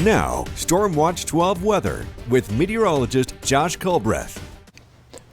Now, Storm Watch 12 weather with meteorologist Josh Culbreath.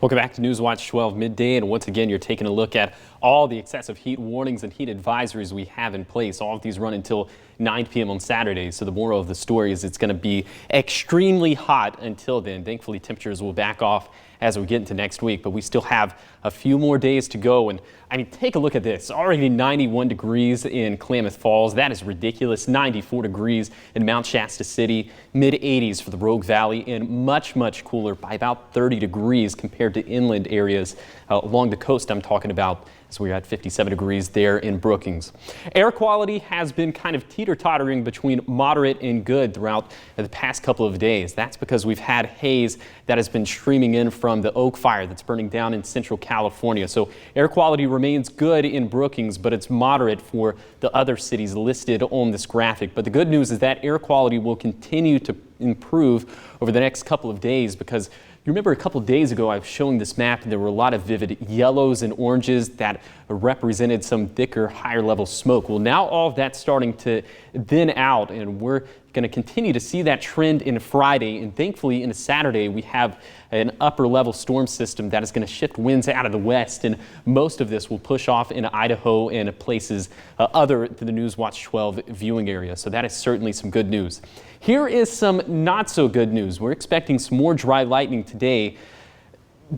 Welcome back to News Watch 12 midday, and once again you're taking a look at all the excessive heat warnings and heat advisories we have in place. All of these run until 9 p.m. on Saturday, so the moral of the story is it's going to be extremely hot until then. Thankfully, temperatures will back off as we get into next week, but we still have a few more days to go. And I mean, take a look at this. Already 91 degrees in Klamath Falls. That is ridiculous. 94 degrees in Mount Shasta City, mid 80s for the Rogue Valley, and much, much cooler by about 30 degrees compared to inland areas along the coast I'm talking about. So we're at 57 degrees there in Brookings. Air quality has been kind of teeter-tottering between moderate and good throughout the past couple of days. That's because we've had haze that has been streaming in from the Oak Fire that's burning down in central California. So air quality remains good in Brookings, but it's moderate for the other cities listed on this graphic. But the good news is that air quality will continue to improve over the next couple of days, because you remember a couple of days ago I was showing this map and there were a lot of vivid yellows and oranges that represented some thicker, higher level smoke. Well, now all of that's starting to thin out, and we're going to continue to see that trend in Friday, and thankfully in Saturday we have an upper level storm system that is going to shift winds out of the west, and most of this will push off in Idaho and places other than the News Watch 12 viewing area. So that is certainly some good news. Here is some not so good news. We're expecting some more dry lightning today.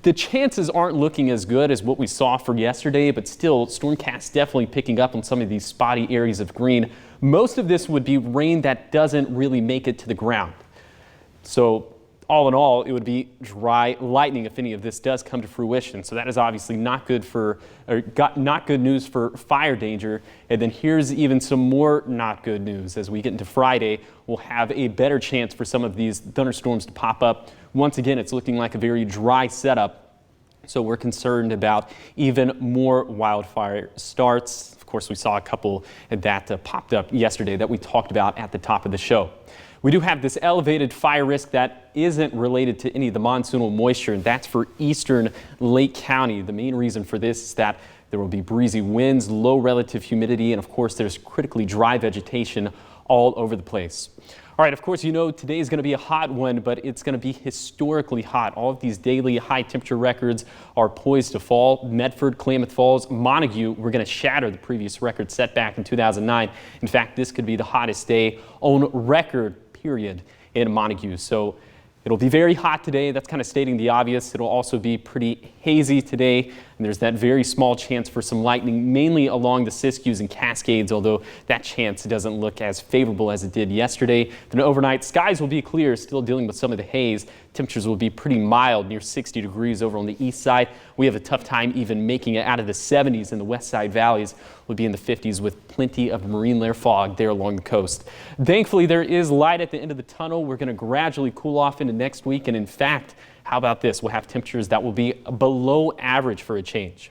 The chances aren't looking as good as what we saw for yesterday, but still, Stormcast definitely picking up on some of these spotty areas of green. Most of this would be rain that doesn't really make it to the ground. So all in all, it would be dry lightning if any of this does come to fruition. So that is obviously not good not good news for fire danger. And then here's even some more not good news. As we get into Friday, we'll have a better chance for some of these thunderstorms to pop up. Once again, it's looking like a very dry setup, so we're concerned about even more wildfire starts. Of course, we saw a couple that popped up yesterday that we talked about at the top of the show. We do have this elevated fire risk that isn't related to any of the monsoonal moisture, and that's for eastern Lake County. The main reason for this is that there will be breezy winds, low relative humidity, and of course there's critically dry vegetation all over the place. All right, of course, you know today is going to be a hot one, but it's going to be historically hot. All of these daily high temperature records are poised to fall. Medford, Klamath Falls, Montague, we're going to shatter the previous record set back in 2009. In fact, this could be the hottest day on record, period, in Montague. So it'll be very hot today. That's kind of stating the obvious. It'll also be pretty hazy today, and there's that very small chance for some lightning, mainly along the Siskiyous and Cascades, although that chance doesn't look as favorable as it did yesterday. Then overnight, skies will be clear, still dealing with some of the haze. Temperatures will be pretty mild, near 60 degrees over on the east side. We have a tough time even making it out of the 70s in the west side valleys. We'll be in the 50s with plenty of marine layer fog there along the coast. Thankfully, there is light at the end of the tunnel. We're going to gradually cool off into next week, and in fact, how about this? We'll have temperatures that will be below average for a change.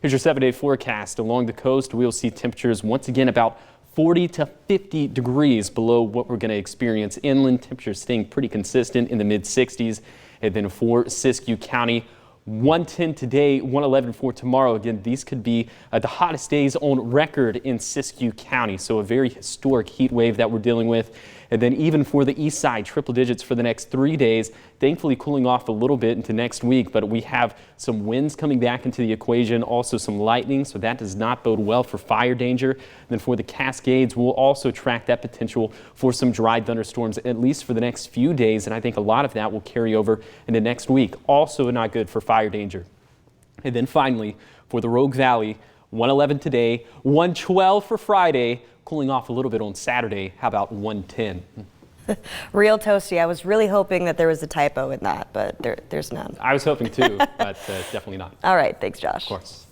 Here's your 7-day forecast. Along the coast, we'll see temperatures once again about 40 to 50 degrees below what we're going to experience inland. Temperatures staying pretty consistent in the mid 60s. And then for Siskiyou County, 110 today, 111 for tomorrow. Again, these could be the hottest days on record in Siskiyou County. So a very historic heat wave that we're dealing with. And then even for the east side, triple digits for the next 3 days, thankfully cooling off a little bit into next week. But we have some winds coming back into the equation, also some lightning. So that does not bode well for fire danger. And then for the Cascades, we'll also track that potential for some dry thunderstorms, at least for the next few days. And I think a lot of that will carry over into next week. Also not good for fire danger. And then finally, for the Rogue Valley, 111 today, 112 for Friday, cooling off a little bit on Saturday. How about 110? Real toasty. I was really hoping that there was a typo in that, but there's none. I was hoping too, but definitely not. All right. Thanks, Josh. Of course.